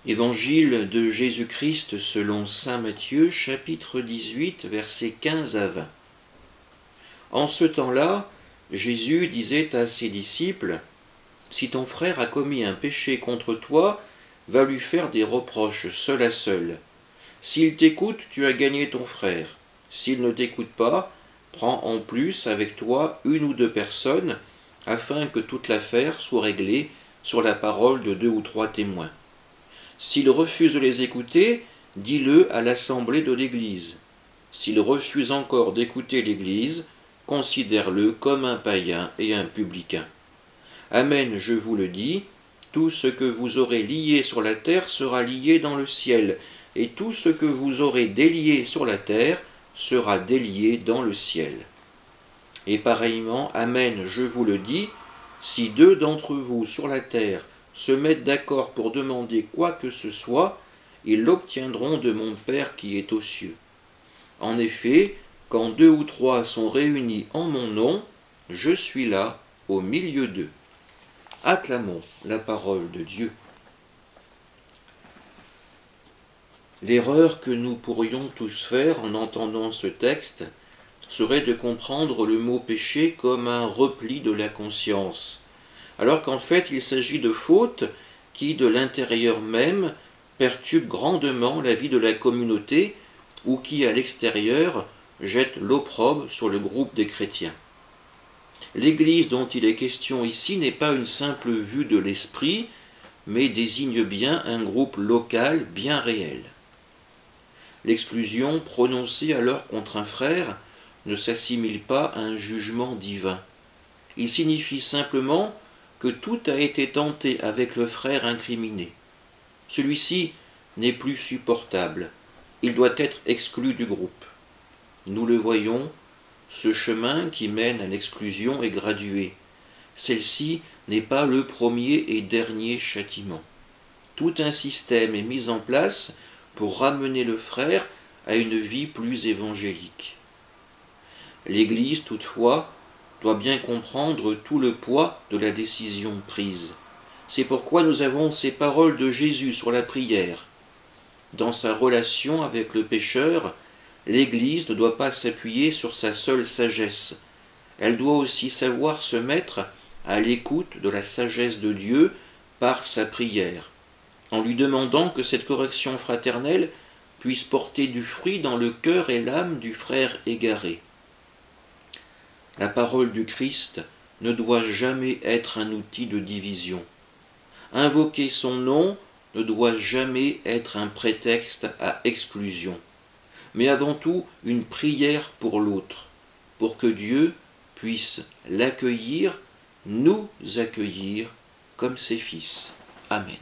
Évangile de Jésus-Christ selon saint Matthieu, chapitre 18, versets 15 à 20. En ce temps-là, Jésus disait à ses disciples : « Si ton frère a commis un péché contre toi, va lui faire des reproches seul à seul. S'il t'écoute, tu as gagné ton frère. S'il ne t'écoute pas, prends en plus avec toi une ou deux personnes, afin que toute l'affaire soit réglée sur la parole de 2 ou 3 témoins. S'il refuse de les écouter, dis-le à l'assemblée de l'Église. S'il refuse encore d'écouter l'Église, considère-le comme un païen et un publicain. Amen, je vous le dis, tout ce que vous aurez lié sur la terre sera lié dans le ciel, et tout ce que vous aurez délié sur la terre sera délié dans le ciel. Et pareillement, amen, je vous le dis, si 2 d'entre vous sur la terre se mettent d'accord pour demander quoi que ce soit, ils l'obtiendront de mon Père qui est aux cieux. En effet, quand 2 ou 3 sont réunis en mon nom, je suis là au milieu d'eux. Acclamons la parole de Dieu. L'erreur que nous pourrions tous faire en entendant ce texte serait de comprendre le mot péché comme un repli de la conscience, alors qu'en fait il s'agit de fautes qui, de l'intérieur même, perturbent grandement la vie de la communauté ou qui, à l'extérieur, jettent l'opprobre sur le groupe des chrétiens. L'Église dont il est question ici n'est pas une simple vue de l'esprit, mais désigne bien un groupe local bien réel. L'exclusion prononcée alors contre un frère ne s'assimile pas à un jugement divin. Il signifie simplement que tout a été tenté avec le frère incriminé. Celui-ci n'est plus supportable. Il doit être exclu du groupe. Nous le voyons, ce chemin qui mène à l'exclusion est gradué. Celle-ci n'est pas le premier et dernier châtiment. Tout un système est mis en place pour ramener le frère à une vie plus évangélique. L'Église, toutefois, doit bien comprendre tout le poids de la décision prise. C'est pourquoi nous avons ces paroles de Jésus sur la prière. Dans sa relation avec le pécheur, l'Église ne doit pas s'appuyer sur sa seule sagesse. Elle doit aussi savoir se mettre à l'écoute de la sagesse de Dieu par sa prière, en lui demandant que cette correction fraternelle puisse porter du fruit dans le cœur et l'âme du frère égaré. La parole du Christ ne doit jamais être un outil de division. Invoquer son nom ne doit jamais être un prétexte à exclusion, mais avant tout une prière pour l'autre, pour que Dieu puisse l'accueillir, nous accueillir comme ses fils. Amen.